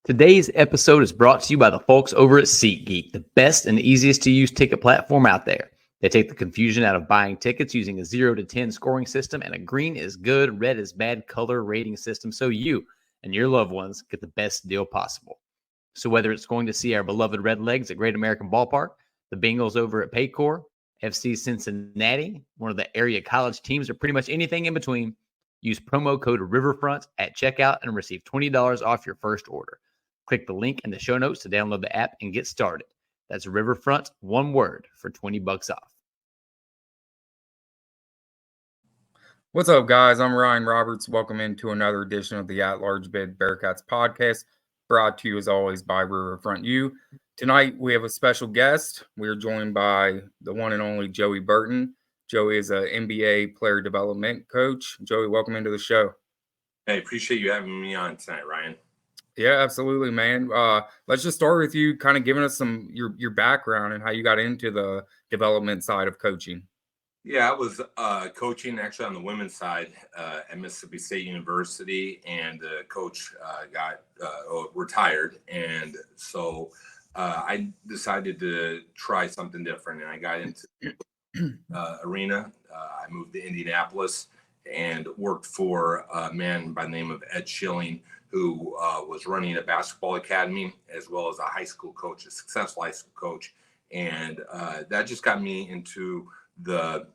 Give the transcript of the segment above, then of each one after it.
Today's episode is brought to you by the folks over at SeatGeek, the best and easiest to use ticket platform out there. They take the confusion out of buying tickets using a 0 to 10 scoring system and a green is good, red is bad color rating system so you and your loved ones get the best deal possible. So whether it's going to see our beloved Redlegs at Great American Ballpark, the Bengals over at Paycor, FC Cincinnati, one of the area college teams, or pretty much anything in between, use promo code Riverfront at checkout and receive $20 off your first order. Click the link in the show notes to download the app and get started. That's Riverfront, one word, for $20 off. What's up, guys? I'm Ryan Roberts. Welcome into another edition of the ALB Bearcats podcast, brought to you as always by Riverfront U. Tonight, we have a special guest. We are joined by the one and only Joey Burton. Joey is an NBA player development coach. Joey, welcome into the show. Hey, appreciate you having me on tonight, Ryan. Yeah, absolutely, man. Let's just start with you kind of giving us some your background and how you got into the development side of coaching. Yeah, I was coaching actually on the women's side at Mississippi State University, and the coach got retired. And so I decided to try something different, and I got into arena. I moved to Indianapolis and worked for a man by the name of Ed Schilling, who was running a basketball academy as well as a high school coach, a successful high school coach. And that just got me into the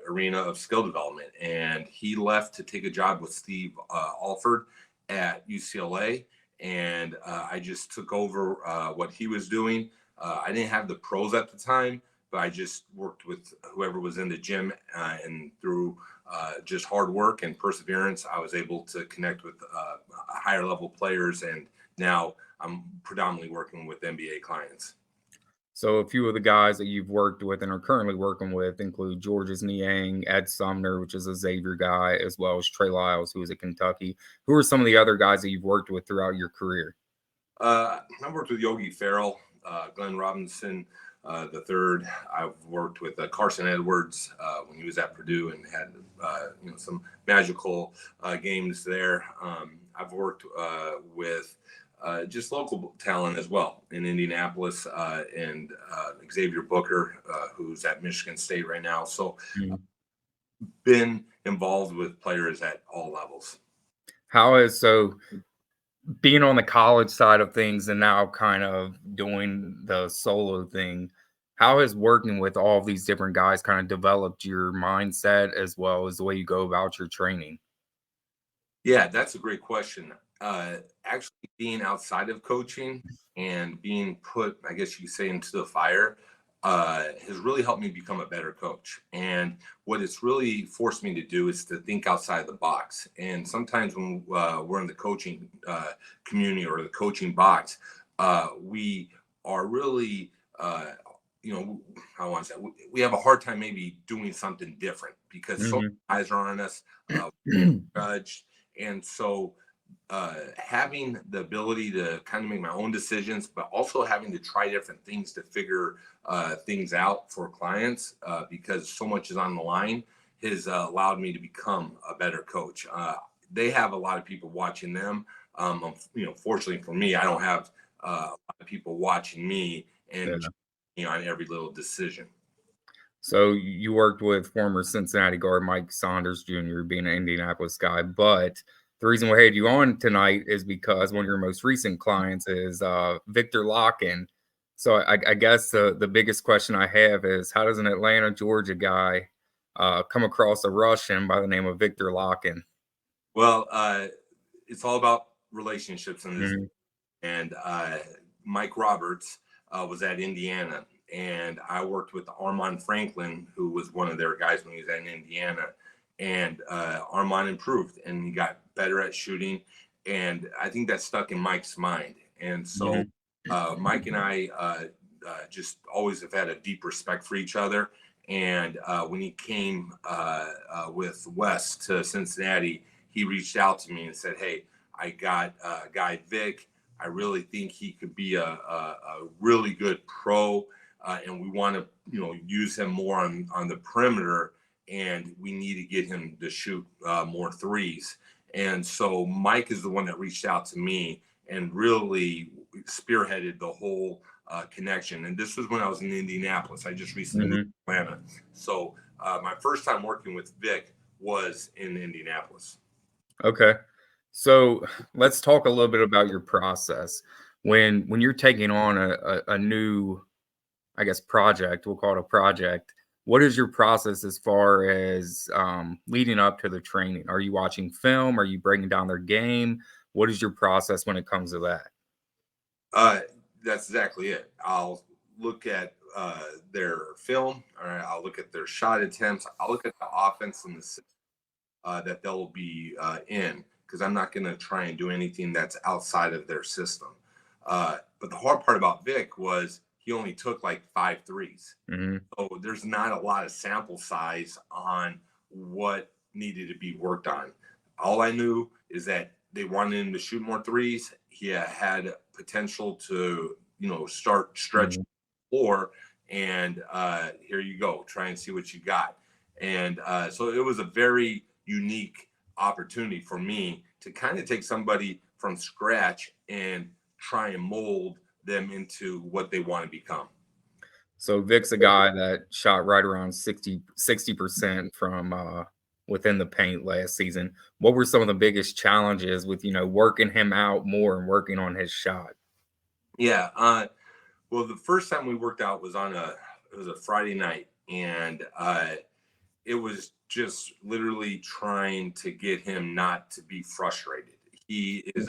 arena of skill development. And he left to take a job with Steve Alford at UCLA. And I just took over what he was doing. I didn't have the pros at the time, but I just worked with whoever was in the gym, and through just hard work and perseverance, I was able to connect with higher level players. And now I'm predominantly working with NBA clients. So a few of the guys that you've worked with and are currently working with include Georges Niang, Ed Sumner, which is a Xavier guy, as well as Trey Lyles, who is at Kentucky. Who are some of the other guys that you've worked with throughout your career? I've worked with Yogi Ferrell, Glenn Robinson, the third. I've worked with Carson Edwards when he was at Purdue and had some magical games there. I've worked with just local talent as well in Indianapolis, and Xavier Booker, who's at Michigan State right now. So been involved with players at all levels. Being on the college side of things and now kind of doing the solo thing, how has working with all of these different guys kind of developed your mindset as well as the way you go about your training? Yeah, that's a great question. Actually being outside of coaching and being put, I guess you could say, into the fire has really helped me become a better coach. And what it's really forced me to do is to think outside the box. And sometimes when we're in the coaching community or the coaching box, we are really, I want to say, we have a hard time maybe doing something different because so many eyes are on us, judged. And so having the ability to kind of make my own decisions, but also having to try different things to figure things out for clients because so much is on the line has allowed me to become a better coach. They have a lot of people watching them. Fortunately for me, I don't have a lot of people watching me and on every little decision. So you worked with former Cincinnati guard Mike Saunders Jr., being an Indianapolis guy, but the reason we had you on tonight is because one of your most recent clients is Vik Lakhin. So I guess the biggest question I have is, how does an Atlanta, Georgia guy come across a Russian by the name of Vik Lakhin? Well, it's all about relationships in this. And Mike Roberts was at Indiana, and I worked with Armand Franklin, who was one of their guys when he was at Indiana. And Armand improved, and he got better at shooting. And I think that stuck in Mike's mind. And so Mike and I just always have had a deep respect for each other. And when he came with Wes to Cincinnati, he reached out to me and said, "Hey, I got a guy, Vik. I really think he could be a really good pro, and we want to use him more on the perimeter. And we need to get him to shoot more threes." And so Mike is the one that reached out to me and really spearheaded the whole connection. And this was when I was in Indianapolis. I just recently moved to Atlanta. So my first time working with Vik was in Indianapolis. Okay. So let's talk a little bit about your process. When you're taking on a new, I guess, project, we'll call it a project, what is your process as far as leading up to the training? Are you watching film? Are you breaking down their game? What is your process when it comes to that? That's exactly it. I'll look at their film, or I'll look at their shot attempts. I'll look at the offense and the system that they'll be in, because I'm not going to try and do anything that's outside of their system. But the hard part about Vik was he only took like 5 threes. So there's not a lot of sample size on what needed to be worked on. All I knew is that they wanted him to shoot more threes. He had potential to, start stretching the floor, and here you go, try and see what you got. And so it was a very unique opportunity for me to kind of take somebody from scratch and try and mold them into what they want to become. So Vik's a guy that shot right around 60% from within the paint last season. What were some of the biggest challenges with, working him out more and working on his shot? Yeah. Well, the first time we worked out was it was a Friday night, and it was just literally trying to get him not to be frustrated. He is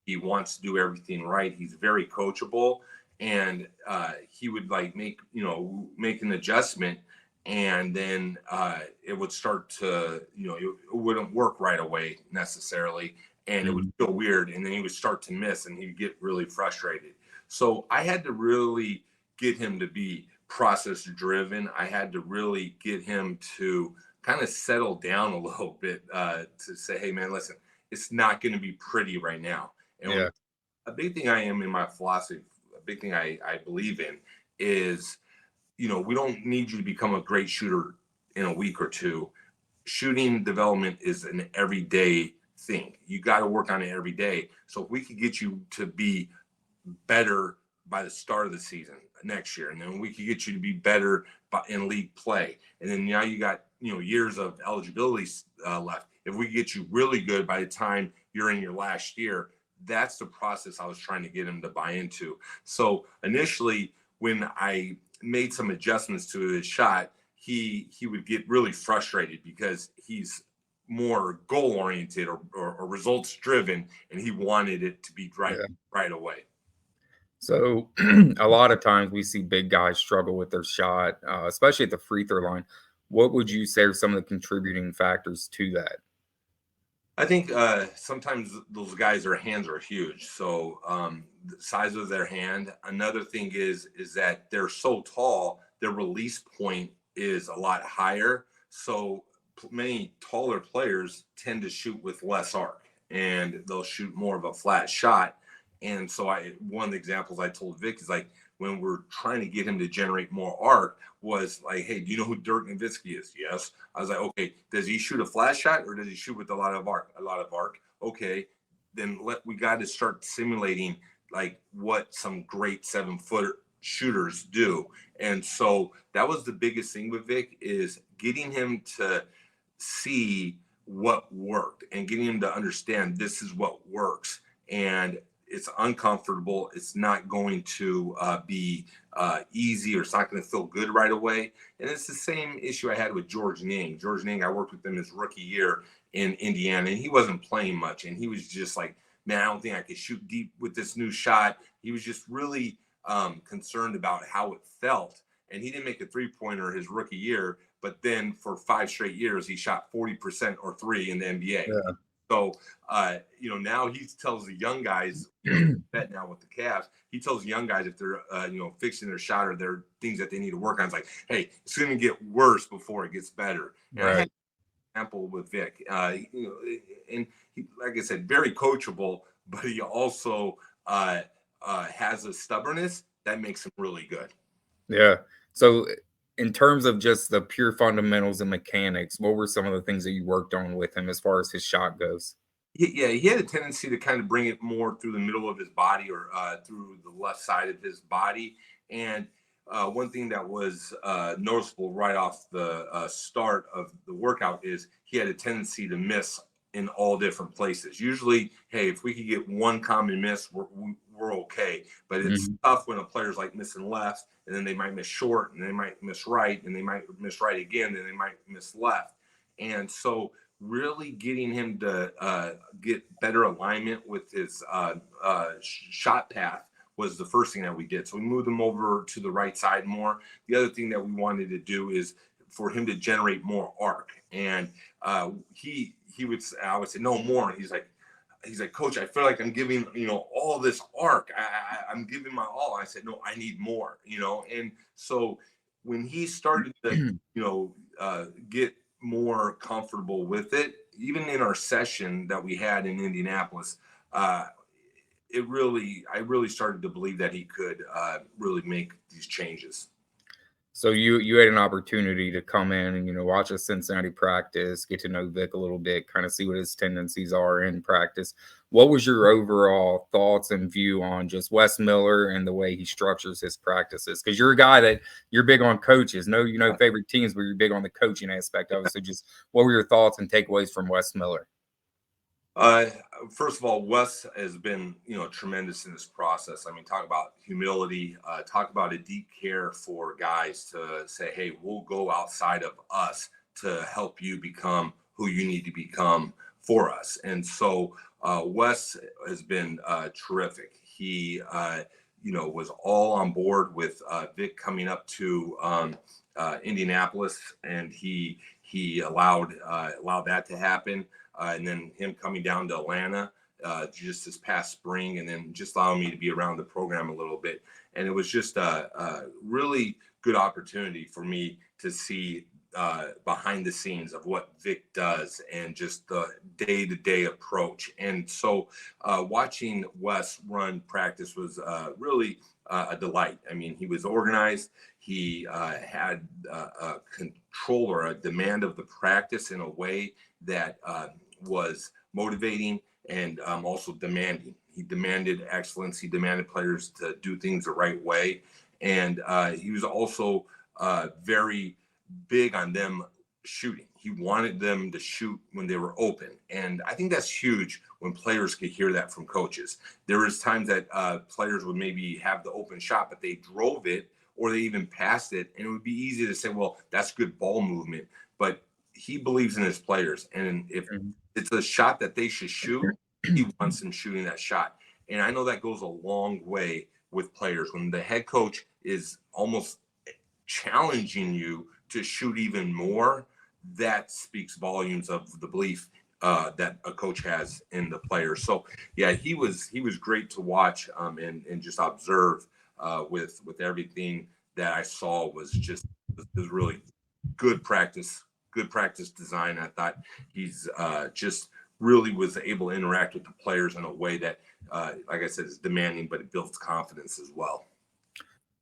he wants to do everything right. He's very coachable, and he would make an adjustment, and then it would start to, it wouldn't work right away necessarily, and it would feel weird, and then he would start to miss, and he'd get really frustrated. So I had to really get him to be process driven. I had to really get him to kind of settle down a little bit, to say, hey man, listen, it's not going to be pretty right now. And a big thing I am in my philosophy, a big thing I believe in is, we don't need you to become a great shooter in a week or two. Shooting development is an everyday thing. You got to work on it every day. So if we could get you to be better by the start of the season next year, and then we could get you to be better in league play, and then now you got years of eligibility left. If we get you really good by the time you're in your last year, that's the process I was trying to get him to buy into. So initially, when I made some adjustments to his shot, he would get really frustrated because he's more goal oriented or results driven, and he wanted it to be right away. So a lot of times we see big guys struggle with their shot, especially at the free throw line. What would you say are some of the contributing factors to that? I think sometimes those guys, their hands are huge. So the size of their hand. Another thing is that they're so tall, their release point is a lot higher. So many taller players tend to shoot with less arc, and they'll shoot more of a flat shot. And so one of the examples I told Vik is when we're trying to get him to generate more arc was hey, do you know who Dirk Nowitzki is? Yes. I was okay, does he shoot a flat shot or does he shoot with a lot of arc? A lot of arc. Okay. Then we got to start simulating what some great 7-foot shooters do. And so that was the biggest thing with Vik, is getting him to see what worked and getting him to understand this is what works. And it's uncomfortable. It's not going to be easy, or it's not going to feel good right away. And it's the same issue I had with George Ning. George Ning, I worked with him his rookie year in Indiana, and he wasn't playing much. And he was just man, I don't think I could shoot deep with this new shot. He was just really concerned about how it felt. And he didn't make a three-pointer his rookie year, but then for 5 straight years, he shot 40% or 3 in the NBA. Yeah. So, now he tells the young guys, bet now with the Cavs, he tells young guys if they're, fixing their shot or there are things that they need to work on, it's hey, it's going to get worse before it gets better. And I had an example with Vik, and he, like I said, very coachable, but he also has a stubbornness that makes him really good. Yeah. So in terms of just the pure fundamentals and mechanics, what were some of the things that you worked on with him as far as his shot goes? he had a tendency to kind of bring it more through the middle of his body or through the left side of his body. And one thing that was noticeable right off the start of the workout is he had a tendency to miss in all different places. Usually, hey, if we could get one common miss, we're okay. But it's tough when a player's like missing left, and then they might miss short, and they might miss right, and they might miss right again, and they might miss left. And so really getting him to get better alignment with his shot path was the first thing that we did. So we moved him over to the right side more. The other thing that we wanted to do is for him to generate more arc. And I would say no more. And he's like, Coach, I feel like I'm giving, all this arc. I'm giving my all. I said, no, I need more, And so when he started to, get more comfortable with it, even in our session that we had in Indianapolis, I really started to believe that he could really make these changes. So you had an opportunity to come in and, watch a Cincinnati practice, get to know Vik a little bit, kind of see what his tendencies are in practice. What was your overall thoughts and view on just Wes Miller and the way he structures his practices? Because you're a guy that you're big on coaches. No, favorite teams, but you're big on the coaching aspect of it. So just what were your thoughts and takeaways from Wes Miller? First of all, Wes has been, tremendous in this process. I mean, talk about humility, talk about a deep care for guys to say, hey, we'll go outside of us to help you become who you need to become for us. And so Wes has been terrific. He, was all on board with Vik coming up to Indianapolis, and he allowed that to happen. And then him coming down to Atlanta just this past spring, and then just allowing me to be around the program a little bit. And it was just a really good opportunity for me to see behind the scenes of what Vik does and just the day-to-day approach. And so watching Wes run practice was really a delight. I mean, he was organized. He had a control or a demand of the practice in a way that was motivating and also demanding. He demanded excellence. He demanded players to do things the right way. And he was also very big on them shooting. He wanted them to shoot when they were open. And I think that's huge when players could hear that from coaches. There was times that players would maybe have the open shot, but they drove it or they even passed it. And it would be easy to say, well, that's good ball movement. But he believes in his players. And if it's a shot that they should shoot, he wants them shooting that shot. And I know that goes a long way with players. When the head coach is almost challenging you to shoot even more, that speaks volumes of the belief that a coach has in the player. So yeah, he was great to watch and just observe with everything that I saw was really good practice design. I thought he's just really was able to interact with the players in a way that, like I said, is demanding, but it builds confidence as well.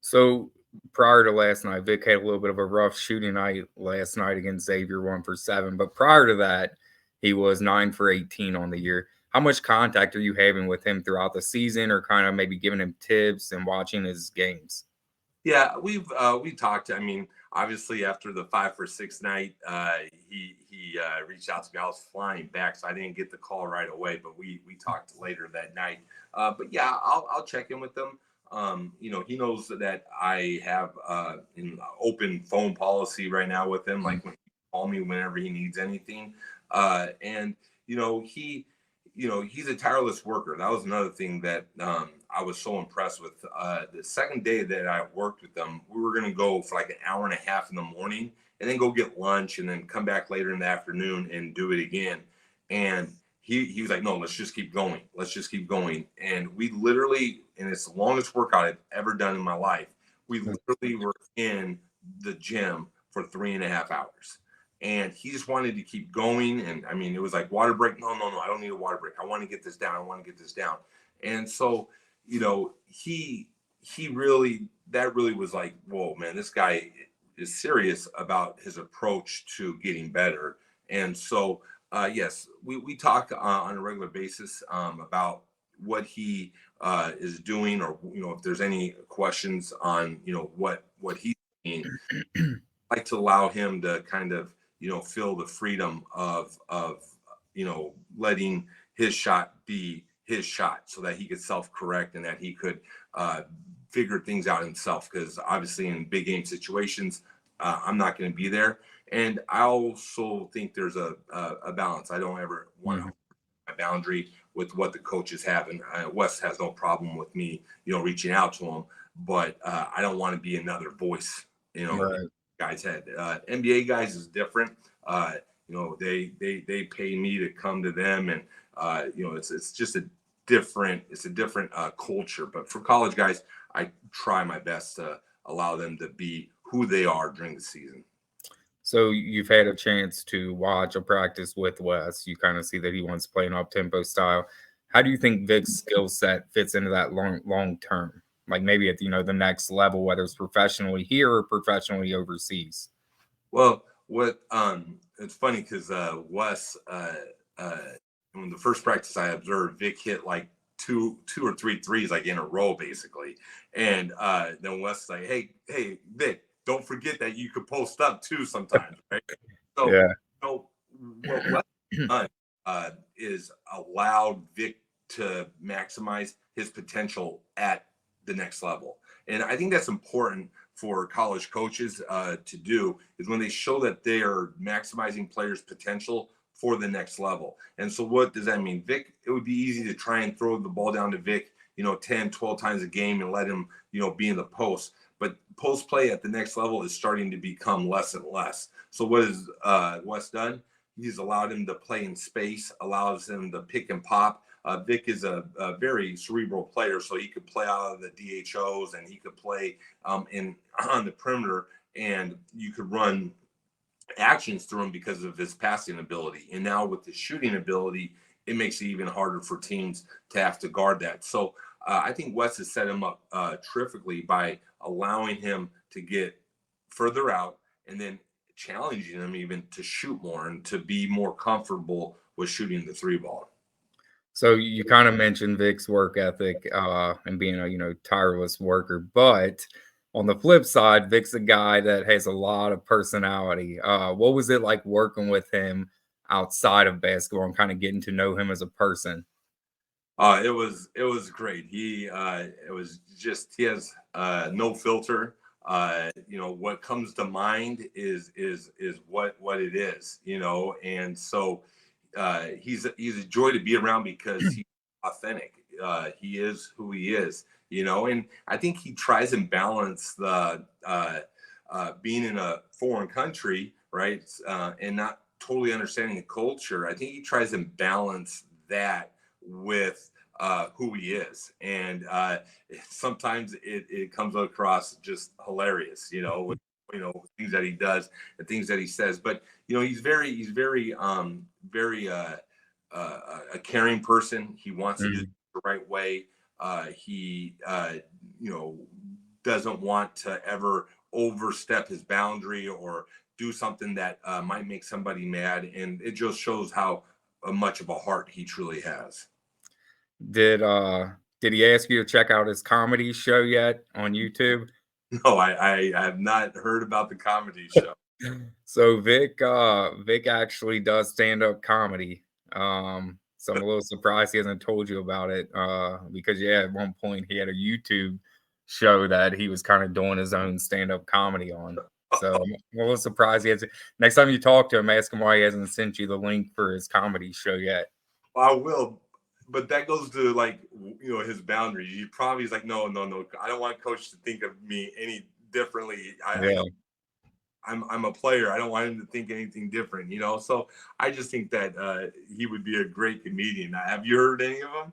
So prior to last night, Vik had a little bit of a rough shooting night last night against Xavier, 1 for 7. But prior to that, he was 9 for 18 on the year. How much contact are you having with him throughout the season, or kind of maybe giving him tips and watching his games? Yeah, we talked. I mean, obviously after the 5 for 6 night, he reached out to me. I was flying back, so I didn't get the call right away. But we talked later that night. But yeah, I'll check in with him. He knows that I have an open phone policy right now with him. Like when he call me whenever he needs anything, and he's a tireless worker. That was another thing that I was so impressed with. The second day that I worked with them, we were going to go for like an hour and a half in the morning and then go get lunch and then come back later in the afternoon and do it again. And he was like, no, let's just keep going. Let's just keep going. And we literally, and it's the longest workout I've ever done in my life, we literally were in the gym for 3.5 hours. And he just wanted to keep going. And I mean, it was like water break. No, I don't need a water break. I want to get this down. And so, he really was like, whoa, man, this guy is serious about his approach to getting better. And so Yes, we talk on a regular basis about what he is doing, or if there's any questions on what he's doing. I like to allow him to kind of feel the freedom of letting his shot be his shot, so that he could self-correct and that he could figure things out himself. Because obviously, in big game situations, I'm not going to be there. And I also think there's a balance. I don't ever want to my boundary with what the coaches have. And Wes has no problem with me, reaching out to him, but I don't want to be another voice, Right. guy's head. NBA guys is different. They pay me to come to them, and it's just a different culture. But for college guys, I try my best to allow them to be who they are during the season. So you've had a chance to watch a practice with Wes. You kind of see that he wants to play an up-tempo style. How do you think Vik's skill set fits into that long term? Like maybe at the next level, whether it's professionally here or professionally overseas. Well, it's funny because Wes, when the first practice I observed, Vik hit like two or three threes like in a row basically, and then Wes like, hey Vik, don't forget that you could post up too sometimes, right? So, Yeah. What Wes done is allowed Vik to maximize his potential at the next level, and I think that's important for college coaches to do, is when they show that they are maximizing players' potential for the next level. And so what does that mean? Vik, it would be easy to try and throw the ball down to Vik, 10, 12 times a game and let him, be in the post. But post play at the next level is starting to become less and less. So what has Wes done? He's allowed him to play in space, allows him to pick and pop. Vik is a very cerebral player, so he could play out of the DHOs and he could play on the perimeter, and you could run actions through him because of his passing ability. And now with the shooting ability, it makes it even harder for teams to have to guard that. So I think Wes has set him up terrifically by allowing him to get further out and then challenging him even to shoot more and to be more comfortable with shooting the three ball. So you kind of mentioned Vik's work ethic and being a tireless worker, but on the flip side, Vik's a guy that has a lot of personality. What was it like working with him outside of basketball and kind of getting to know him as a person? It was great. He has no filter. What comes to mind is what it is, and so he's a joy to be around because he's authentic. He is who he is, and I think he tries and balance the being in a foreign country, right, and not totally understanding the culture. I think he tries and balance that with who he is, and sometimes it comes across just hilarious, with things that he does and things that he says. But he's very a caring person. He wants to do it the right way. He doesn't want to ever overstep his boundary or do something that might make somebody mad, and it just shows how much of a heart he truly has. Did he ask you to check out his comedy show yet on YouTube? No, I have not heard about the comedy show. So Vik actually does stand-up comedy. So I'm a little surprised he hasn't told you about it because at one point he had a YouTube show that he was kind of doing his own stand-up comedy on. So I'm a little surprised he hasn't. Next time you talk to him, ask him why he hasn't sent you the link for his comedy show yet. I will, but that goes to his boundaries. He's like, no, I don't want coach to think of me any differently. I'm a player. I don't want him to think anything different, So I just think that he would be a great comedian. Have you heard any of them?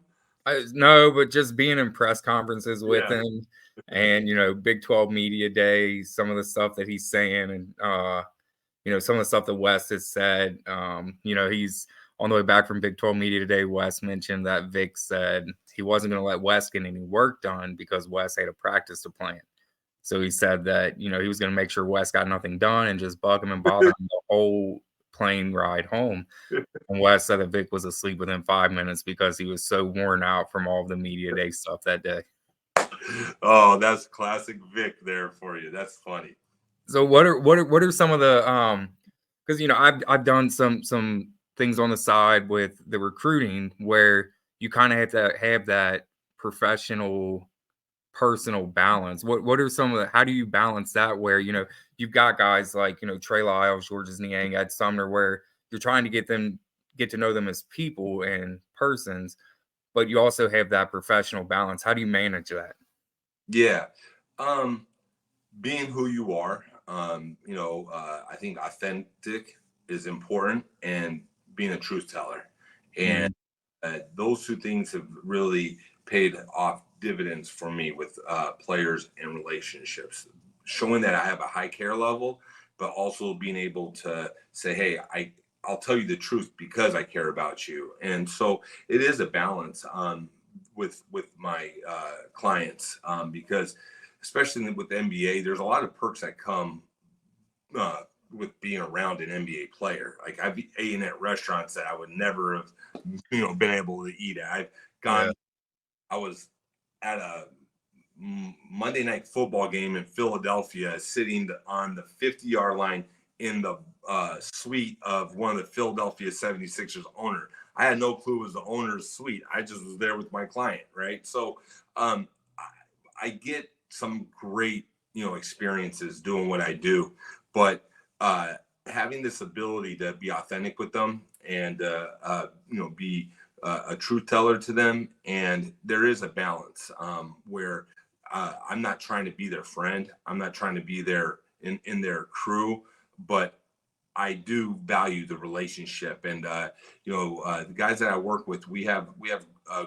No, but just being in press conferences with him and, Big 12 Media Day, some of the stuff that he's saying and, some of the stuff that Wes has said, he's on the way back from Big 12 Media Day. Wes mentioned that Vik said he wasn't going to let Wes get any work done because Wes had a practice to plan. So he said that, he was going to make sure Wes got nothing done and just bug him and bother him the whole plane ride home. And Wes said that Vik was asleep within 5 minutes because he was so worn out from all of the media day stuff that day. Oh, that's classic Vik there for you. That's funny. So what are some of the because I've done some things on the side with the recruiting where you kind of have to have that professional personal balance. What are some of the, how do you balance that where you've got guys like Trey Lyles, Georges Niang, Ed Sumner, where you're trying to get to know them as people and persons, but you also have that professional balance. How do you manage that? Yeah. Being who you are, I think authentic is important, and being a truth teller. And those two things have really paid off dividends for me with players and relationships, showing that I have a high care level, but also being able to say, hey, I'll tell you the truth because I care about you. And so it is a balance with my clients, because especially with the NBA, there's a lot of perks that come with being around an NBA player. Like I've eaten at restaurants that I would never have, been able to eat at. I've gone. Yeah. I was at a Monday night football game in Philadelphia, sitting on the 50-yard line in the suite of one of the Philadelphia 76ers owner. I had no clue it was the owner's suite. I just was there with my client, right? So I get some great, experiences doing what I do, but having this ability to be authentic with them and, be a truth teller to them. And there is a balance where I'm not trying to be their friend. I'm not trying to be there in their crew, but I do value the relationship. And, the guys that I work with, we have a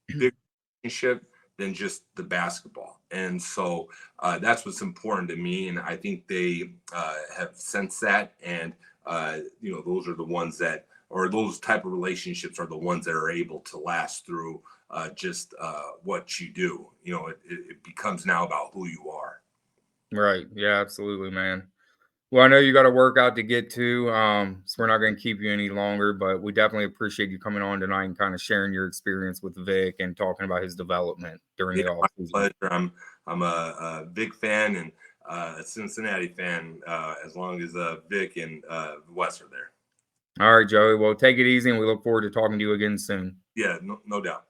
big relationship than just the basketball. And so that's what's important to me. And I think they have sensed that. And, those are the ones that, or those type of relationships are the ones that are able to last through just what you do. It becomes now about who you are. Right. Yeah, absolutely, man. Well, I know you got a workout to get to, so we're not going to keep you any longer, but we definitely appreciate you coming on tonight and kind of sharing your experience with Vik and talking about his development during the offseason. Pleasure. I'm a Vik fan and a Cincinnati fan, as long as Vik and Wes are there. All right, Joey. Well, take it easy, and we look forward to talking to you again soon. Yeah, no doubt.